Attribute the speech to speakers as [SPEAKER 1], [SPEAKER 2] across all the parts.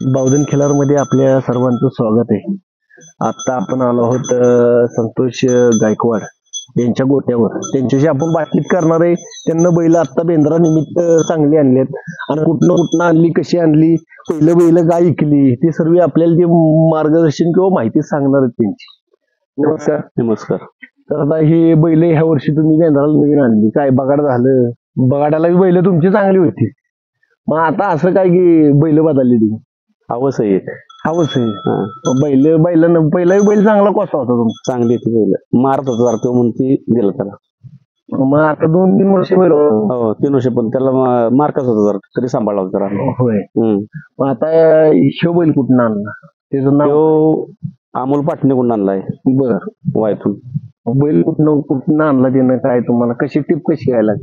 [SPEAKER 1] बावधन खिलार मध्ये आपल्या सर्वांचं स्वागत आहे. आता आपण आलो आहोत संतोष गायकवाड यांच्या गोट्यावर. त्यांच्याशी आपण बातचीत करणार आहे. त्यांना बैल आता बेंद्रा निमित्त चांगली आणलीत आणि कुठनं आणली, कशी आणली, पहिलं बैल काय ऐकली, ते सर्व आपल्याला ते मार्गदर्शन किंवा माहिती सांगणार आहेत त्यांची. नमस्कार.
[SPEAKER 2] नमस्कार.
[SPEAKER 1] तर आता ही बैल ह्या वर्षी तुम्ही बेंद्राला नवीन आणली, काय बगाड झालं? बगाडाला बैल तुमची चांगली होती, मग आता असं काय की बैल बदलली तुम्ही?
[SPEAKER 2] हवस आहे.
[SPEAKER 1] हवंच आहे. बैलानं पहिला बैल चांगला कसा होता तुमचा?
[SPEAKER 2] चांगली ती बैल मारत होता तो म्हणून ती गेलं त्याला.
[SPEAKER 1] मग आता 2-3 वर्ष बैल
[SPEAKER 2] हो 3 वर्ष पण त्याला मार्कच होता जरा तरी सांभाळला होता जरा.
[SPEAKER 1] होय. मग आता ह्यो बैल कुठून आणला? त्याचं नाव?
[SPEAKER 2] तो अमोल पाटणेकडून आणलाय.
[SPEAKER 1] बर.
[SPEAKER 2] वायतून.
[SPEAKER 1] बैल कुठून आणला त्यानं? काय तुम्हाला कशी टिप कशी घ्यायला?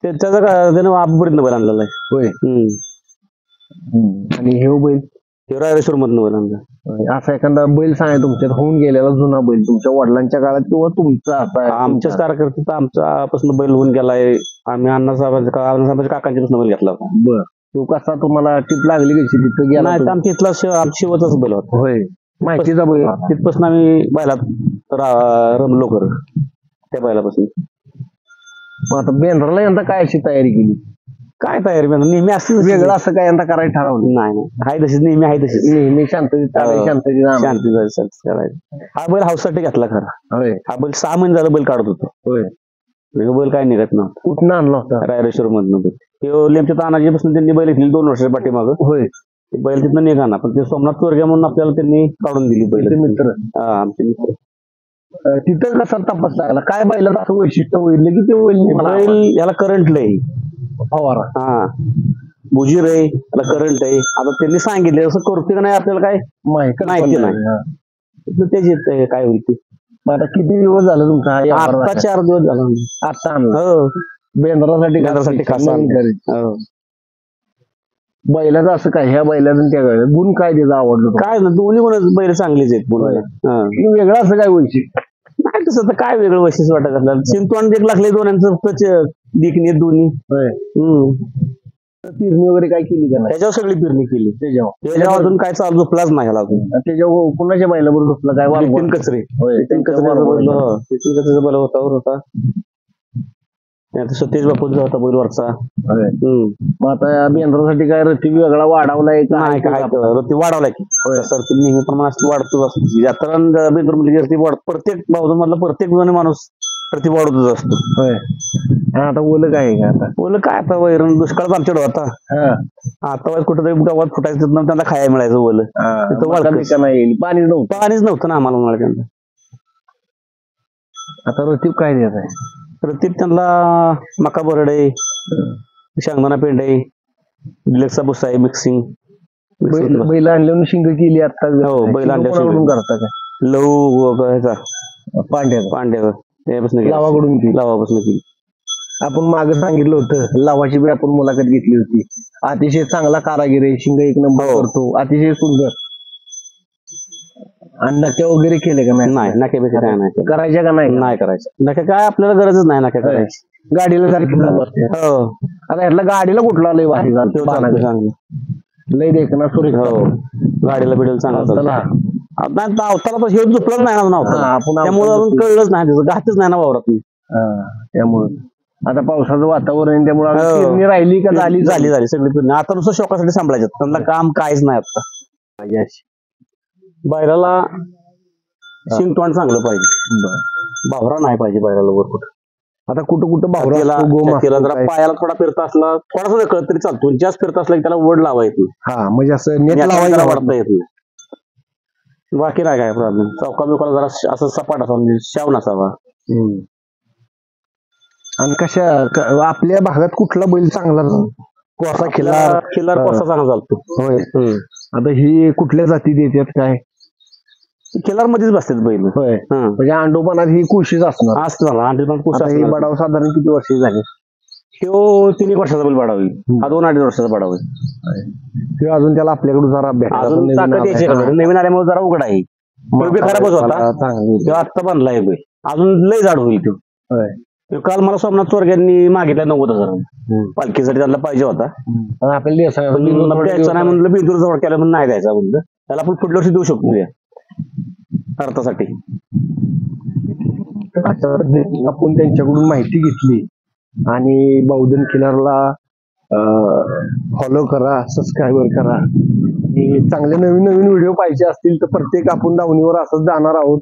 [SPEAKER 2] त्याचा त्यानं आबरीतनं बैल आणलेला आहे.
[SPEAKER 1] होय. आणि ह्यो बैल
[SPEAKER 2] रायरेश्वर मधनं बैल आणला.
[SPEAKER 1] असा एखादा बैल सांगा तुमच्यात होऊन गेलेला जुना बैल तुमच्या वडिलांच्या काळात किंवा तुमचा आता?
[SPEAKER 2] आमच्याच कार्यकर्ते आमच्यापासून बैल होऊन गेलाय. आम्ही अण्णासाहेबांच्या काकांच्या पासून बैल घेतला होता.
[SPEAKER 1] बर. तो कसा तुम्हाला टिप लागली कशी तिथं गेला?
[SPEAKER 2] नाही आमच्या इथला शिवचाच बैल होता.
[SPEAKER 1] होय. माहितीचा बैल.
[SPEAKER 2] तिथपासून आम्ही बैलात रमलो कर त्या बैलापासून.
[SPEAKER 1] मग आता बेंद्राला यंदा काय अशी तयारी केली?
[SPEAKER 2] काय तयारी नेहमी असं
[SPEAKER 1] वेगळं असं काय यंदा करायला ठरवलं?
[SPEAKER 2] नाही हाय तशीच नेहमी आहे तशीच.
[SPEAKER 1] नेहमी शांततेत
[SPEAKER 2] शांती करायची. हा बैल हाऊससाठी घेतला खरा.
[SPEAKER 1] होय.
[SPEAKER 2] हा बैल 6 महिने झाला बैल काढत होतो.
[SPEAKER 1] होय.
[SPEAKER 2] बैल काय निघत नव्हता.
[SPEAKER 1] कुठनं आणला होता?
[SPEAKER 2] रायरेश्वर मधनं. ते लेमच्या तानाजीपासून त्यांनी बैल घेतली 2 वर्षाच्या पाठीमागं.
[SPEAKER 1] होय.
[SPEAKER 2] बैल तिथनं निघाना पण ते सोमनाथ चोरग्या म्हणून आपल्याला त्यांनी काढून दिली बैल.
[SPEAKER 1] मित्र.
[SPEAKER 2] आमचे मित्र.
[SPEAKER 1] तिथं कसा तपास लागला? काय बैलात असं वैशिष्ट्य होईल की ते
[SPEAKER 2] बैल याला करंट लय
[SPEAKER 1] फवारा?
[SPEAKER 2] हा बुजीर आहे याला करंट आहे. आता त्यांनी सांगितले असं करते का नाही आपल्याला काय माहिती नाही. त्याची काय होईल ते.
[SPEAKER 1] आता किती दिवस झालं तुमचा?
[SPEAKER 2] आता 4 दिवस झाला.
[SPEAKER 1] आता आणलं बेंद्रासाठी खास. बैलाचं असं काय ह्या बैलाचं त्या गुण काय त्याचं आवडलं?
[SPEAKER 2] काय ना दोन्ही गुण बैल चांगलेच आहेत.
[SPEAKER 1] वेगळं असं काय वैशिष्ट्य
[SPEAKER 2] नाही तसं तर काय वेगळं वैशिष्ट्य वाटत आपल्याला. चिंतवण एक लागले दोन्यांचं देखणे दोन्ही.
[SPEAKER 1] पेरणी वगैरे काय केली का?
[SPEAKER 2] त्याच्यावर सगळी पेरणी केली. त्याच्यावर अजून काय चालू झोपलाच नाही ह्याला अजून.
[SPEAKER 1] त्याच्यावर कुणाच्या बैलाबरोबर झोपला? काय
[SPEAKER 2] नितीन कचरे. नितीन कचरेचा बैल होता. सतीश बापूंचा होता बैल वरचा.
[SPEAKER 1] मग आता बेंद्रासाठी काय रती वेगळा वाढवलाय का?
[SPEAKER 2] नाही काय रती वाढवलाय की नेहमी प्रमाणात वाढतोच असतो. यात्रा बेंद्र म्हणजे प्रत्येक भाऊजन मधला प्रत्येक जण माणूस रती वाढतच असतो.
[SPEAKER 1] होय. आता ओलं काय आहे का? आता
[SPEAKER 2] ओलं काय आता वैरण दुष्काळच आमच्याकडे होता. आता कुठेतरी गावात फुटायचं त्यांना खायला मिळायचं ओलं. पाणीच नव्हतं ना आम्हाला उन्हाळ्यात.
[SPEAKER 1] आता रतीब काय देत आहे?
[SPEAKER 2] रतीब त्यांना मका बरडे, शेंगदाणा पेंडे, डिलेक्सा भुसा आहे मिक्सिंग.
[SPEAKER 1] बैल आणल्यावर शिंग केली आता?
[SPEAKER 2] हो बैल आणल्यावर
[SPEAKER 1] करता काय?
[SPEAKER 2] लहू ह्याचा
[SPEAKER 1] पांड्याचा
[SPEAKER 2] लावापासून केली.
[SPEAKER 1] आपण मागे सांगितलं होतं लावाची बी आपण मुलाखत घेतली होती. अतिशय चांगला कारागीर आहे. शिंग 1 नंबर करतो. अतिशय सुंदर. आणि नक्या वगैरे केले का? नाही.
[SPEAKER 2] नक्या काय नाही
[SPEAKER 1] करायच्या का? नाही
[SPEAKER 2] करायचं. नक्या काय आपल्याला गरजच नाही नक्या करायची.
[SPEAKER 1] गाडीला सारखी. आता ह्यातला गाडीला कुठला लय भारी चांगलं लय देखना सुरेख.
[SPEAKER 2] गाडीला बिडल चांगला अवताला तर हे झोपलंच नाही ना त्यामुळे अजून कळलंच नाही त्याचं घातच नाही ना वावरात.
[SPEAKER 1] त्यामुळे आता पावसाचं वातावरण त्यामुळे राहिली का? झाली
[SPEAKER 2] सगळी पेरणी. आता नुसतं शोकासाठी सांभाळायचं. त्यांना काम काहीच नाही आता. बैलाला शिंगतोंड चांगलं पाहिजे. बावरा नाही पाहिजे बैलाला वर कुठं. आता कुठं बावराला जरा पायाला थोडा फिरता असला थोडासा कळत तरी चालतो. जास्त फिरता असला की त्याला वड लावायचं.
[SPEAKER 1] म्हणजे असं नेट लावायला
[SPEAKER 2] वाढता येत नाही. बाकी नाही काय प्रॉब्लेम. चौका बिवकाला जरा असं सपाट असावा म्हणजे शाव नसावा.
[SPEAKER 1] आणि कशा आपल्या भागात कुठला बैल चांगला? कोसा
[SPEAKER 2] खिल्लार कोसा चांगला चालतो.
[SPEAKER 1] होय. आता ही कुठल्या जाती देतात काय?
[SPEAKER 2] खिल्लार मध्येच बसतात बैल.
[SPEAKER 1] होय. म्हणजे अंडोपणात ही कुशीच असणार.
[SPEAKER 2] असणार.
[SPEAKER 1] बडाव साधारण किती वर्ष झाले?
[SPEAKER 2] तो 3 वर्षाचा बैल बडाव होईल. हा 2-2.5 वर्षाचा बडाव होईल.
[SPEAKER 1] अजून त्याला आपल्याकडून जरा
[SPEAKER 2] अजून ताकद यायची. नवीन आल्यामुळे जरा उघड आहे. तो बी खराबच होता. तेव्हा आत्ता बांधलाय बैल. अजून लय जाड होईल तो. काल मला सोमनाथ चोरग्यांनी मागितला 90,000 पालखीसाठी त्यांना पाहिजे होता.
[SPEAKER 1] आपल्याला द्यायचा
[SPEAKER 2] पण द्यायचा नाही म्हणलं, बिंदूर जवळ केला म्हणून नाही द्यायचा म्हणलं. त्याला आपण पुढल्या वर्षी देऊ शकतो या अर्थासाठी.
[SPEAKER 1] अशा पद्धतीने आपण त्यांच्याकडून माहिती घेतली आणि बावधन किनारला फॉलो करा, सबस्क्राईबर करा आणि चांगले नवीन नवीन व्हिडिओ पाहिजे असतील तर प्रत्येक आपण दावणीवर असंच जाणार आहोत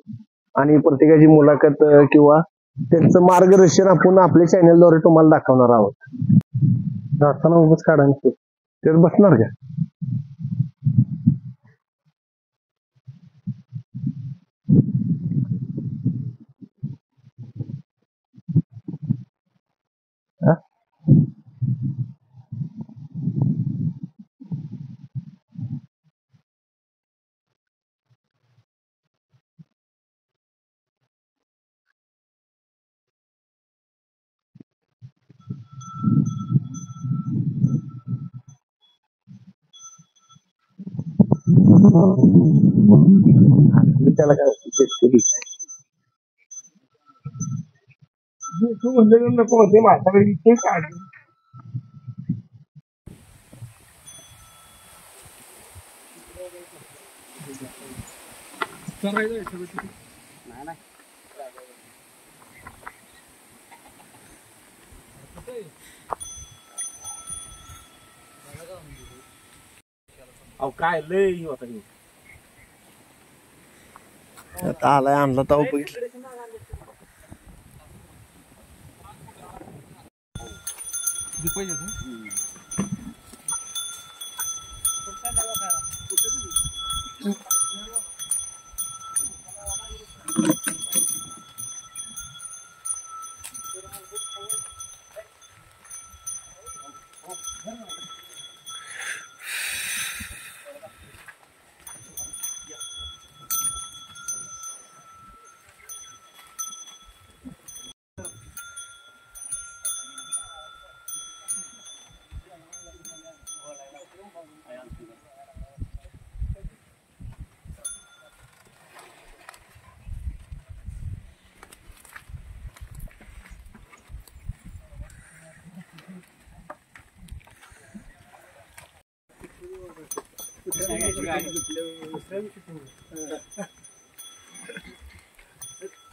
[SPEAKER 1] आणि प्रत्येकाची मुलाखत किंवा त्यांचं मार्गदर्शन आपण आपल्या चॅनलद्वारे तुम्हाला दाखवणार आहोत. जाताना उगाच काढा तर बसणार का? त्याला काय तू म्हणलं नको होते माझ्याकडे ते काढ.
[SPEAKER 2] काय लय होता
[SPEAKER 1] आता आलाय, आणला तर बघितलं.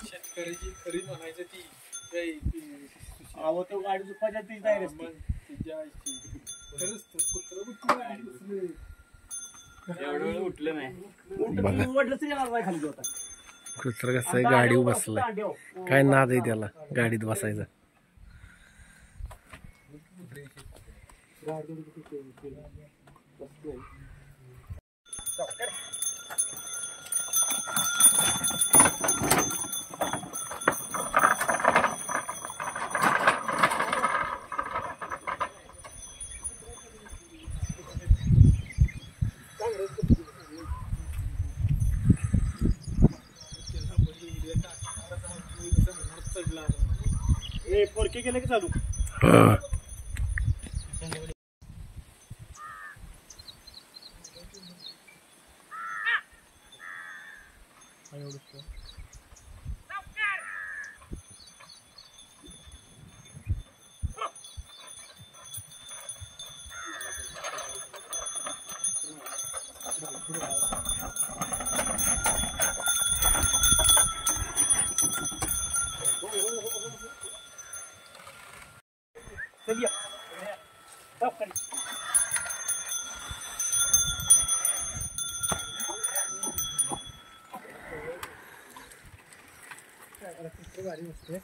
[SPEAKER 3] शेतकऱ्याची खरी म्हणायचं ती
[SPEAKER 2] गाडी चुकायच्या ती खरंच उठलं नाही खाली होता.
[SPEAKER 1] कुत्र कसं गाडी बसलाय, काय नाद आहे त्याला गाडीत बसायचा.
[SPEAKER 2] पोरके गेले की चालू चलिए सब कर
[SPEAKER 3] भारी असते.